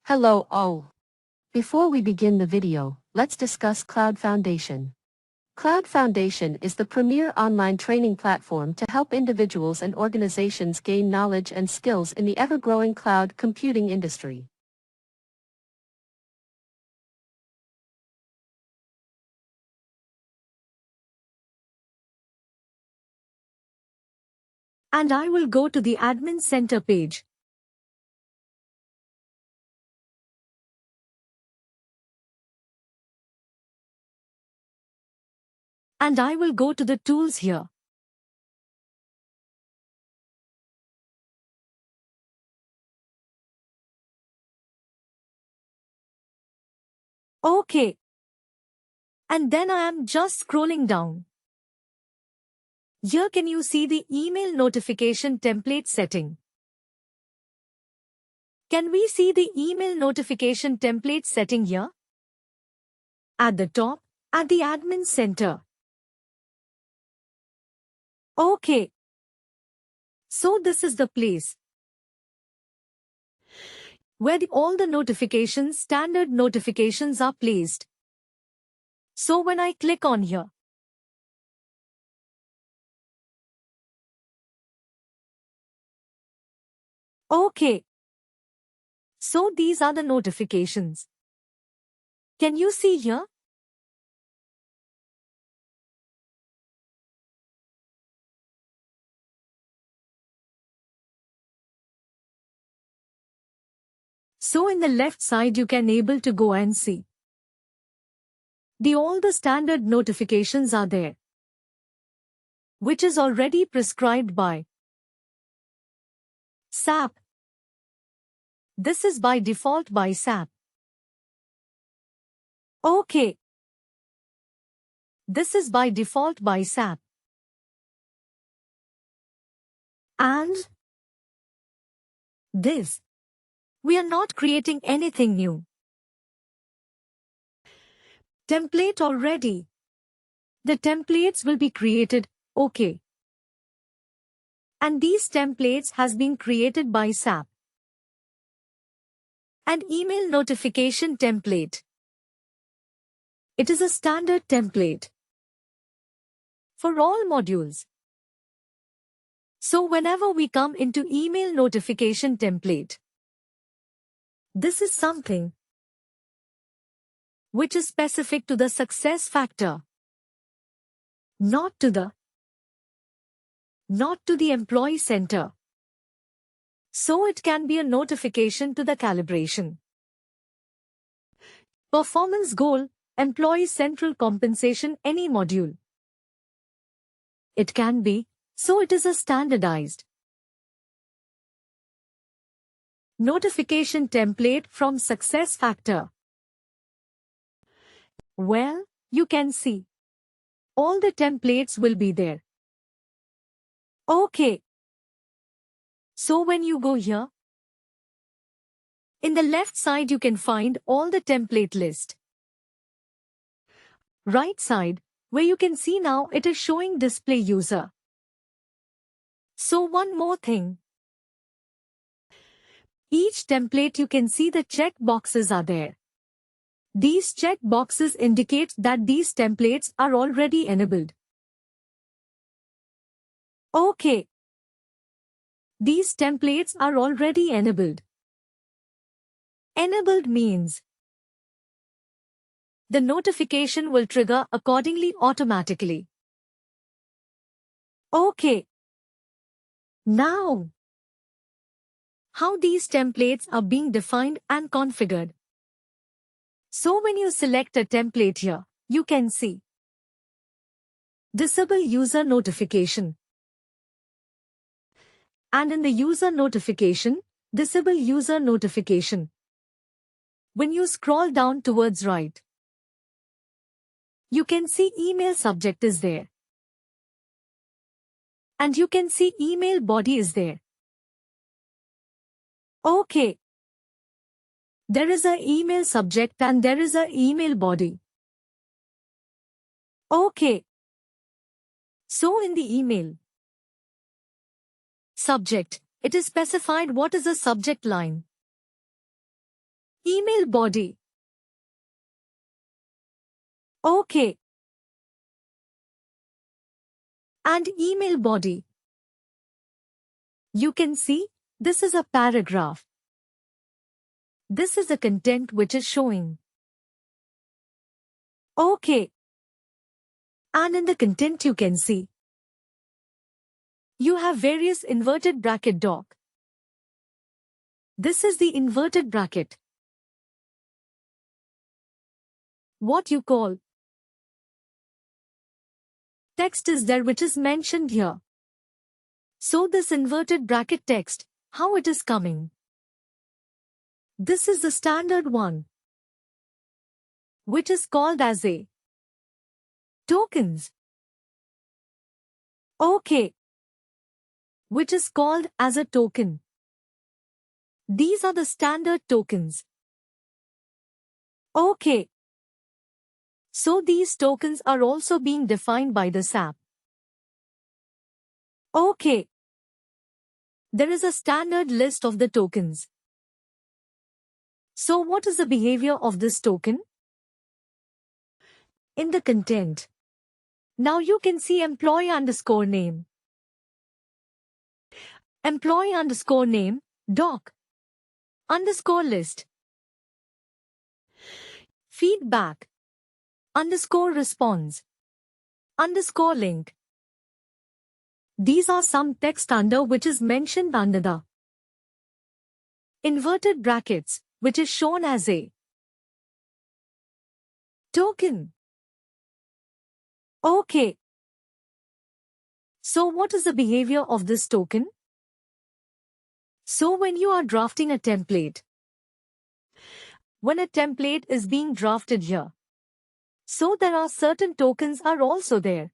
Hello all. Before we begin the video, let's discuss CloudFoundation. CloudFoundation is the premier online training platform to help individuals and organizations gain knowledge and skills in the ever-growing cloud computing industry. And I will go to the Admin Center page. And I will go to the tools here. Okay. And then I am just scrolling down. Here can you see the email notification template setting. Can we see the email notification template setting here? At the top, at the Admin Center. Okay. So this is the place where all the notifications, standard notifications are placed. So when I click on here, okay. So these are the notifications. Can you see here? So in the left side you can able to go and see. All the standard notifications are there, which is already prescribed by SAP. This is by default by SAP. Okay. This is by default by SAP. And this. We are not creating anything new. Template already. The templates will be created, okay. And these templates has been created by SAP. And email notification template. It is a standard template for all modules. So whenever we come into email notification template, this is something which is specific to the success factor, not to the employee center. So it can be a notification to the calibration, performance goal, employee central compensation, any module. It can be, so it is a standardized notification template from SuccessFactor. Well, you can see all the templates will be there. Okay. So when you go here, in the left side you can find all the template list. Right side, where you can see now it is showing display user. So one more thing. Each template you can see the check boxes are there. These check boxes indicate that these templates are already enabled. Okay. These templates are already enabled. Enabled means the notification will trigger accordingly automatically. Okay. Now, how these templates are being defined and configured. So when you select a template here, you can see disable user notification. And in the user notification, disable user notification. When you scroll down towards right, you can see email subject is there. And you can see email body is there. Okay. There is an email subject and there is an email body. Okay. So in the email subject, it is specified what is the subject line. Email body. OK. And email body. You can see, this is a paragraph. This is the content which is showing. OK. And in the content you can see, you have various inverted bracket doc. This is the inverted bracket. What you call text is there which is mentioned here. So this inverted bracket text, how it is coming? This is the standard one, which is called as a tokens. OK. Which is called as a token. These are the standard tokens. OK. So these tokens are also being defined by the SAP. OK. There is a standard list of the tokens. So what is the behavior of this token? In the content. Now you can see employee underscore name. Employee underscore name, doc. Underscore list. Feedback. Underscore response. Underscore link. These are some text under which is mentioned under the inverted brackets, which is shown as a token. OK. So what is the behavior of this token? So when you are drafting a template, when a template is being drafted here, so there are certain tokens are also there.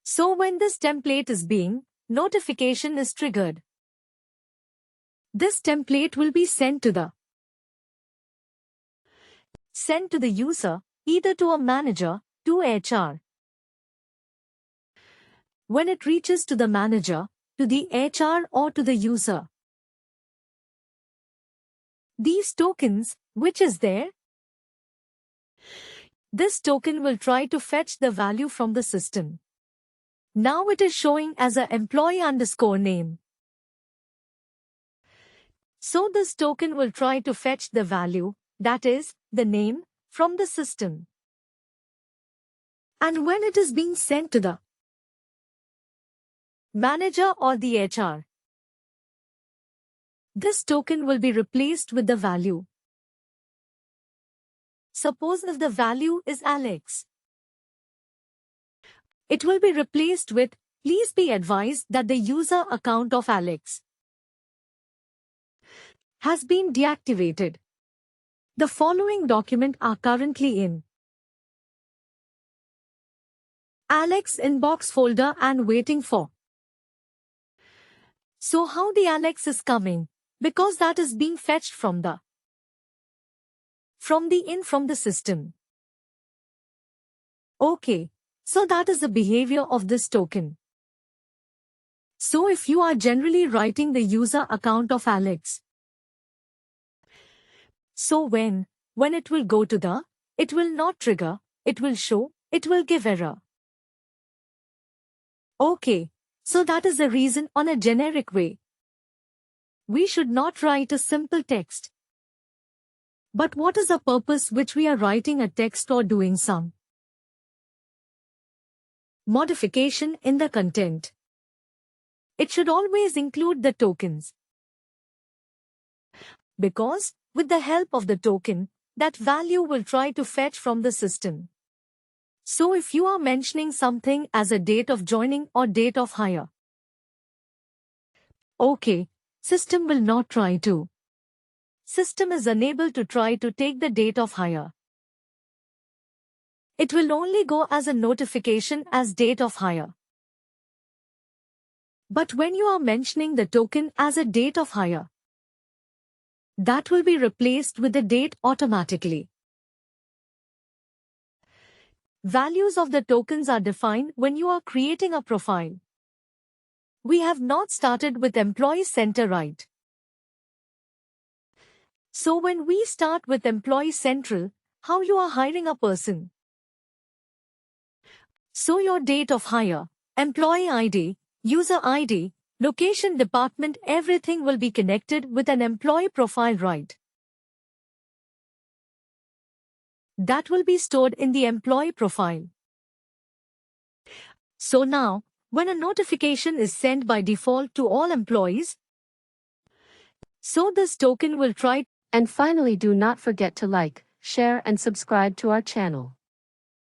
So when this template is being, notification is triggered. This template will be sent to the user, either to a manager, to HR. When it reaches to the manager, to the HR or to the user, these tokens, which is there, this token will try to fetch the value from the system. Now it is showing as a employee underscore name. So this token will try to fetch the value, that is, the name, from the system. And when it is being sent to the manager or the HR, this token will be replaced with the value. Suppose if the value is Alex, it will be replaced with, please be advised that the user account of Alex has been deactivated. The following documents are currently in Alex inbox folder and waiting for. So how the Alex is coming? Because that is being fetched from the system. OK. So that is the behavior of this token. So if you are generally writing the user account of Alex, so when it will go to the, it will not trigger, it will show, it will give error. OK. So that is the reason on a generic way. We should not write a simple text. But what is the purpose which we are writing a text or doing some modification in the content? It should always include the tokens. Because, with the help of the token, that value will try to fetch from the system. So if you are mentioning something as a date of joining or date of hire, OK, system will not try to. System is unable to try to take the date of hire. It will only go as a notification as date of hire. But when you are mentioning the token as a date of hire, that will be replaced with the date automatically. Values of the tokens are defined when you are creating a profile. We have not started with Employee Center right. So when we start with Employee Central, how you are hiring a person. So your date of hire, employee ID, user ID, location, department, everything will be connected with an employee profile, right? That will be stored in the employee profile. So now, when a notification is sent by default to all employees, so this token will try. And finally, do not forget to like, share and subscribe to our channel.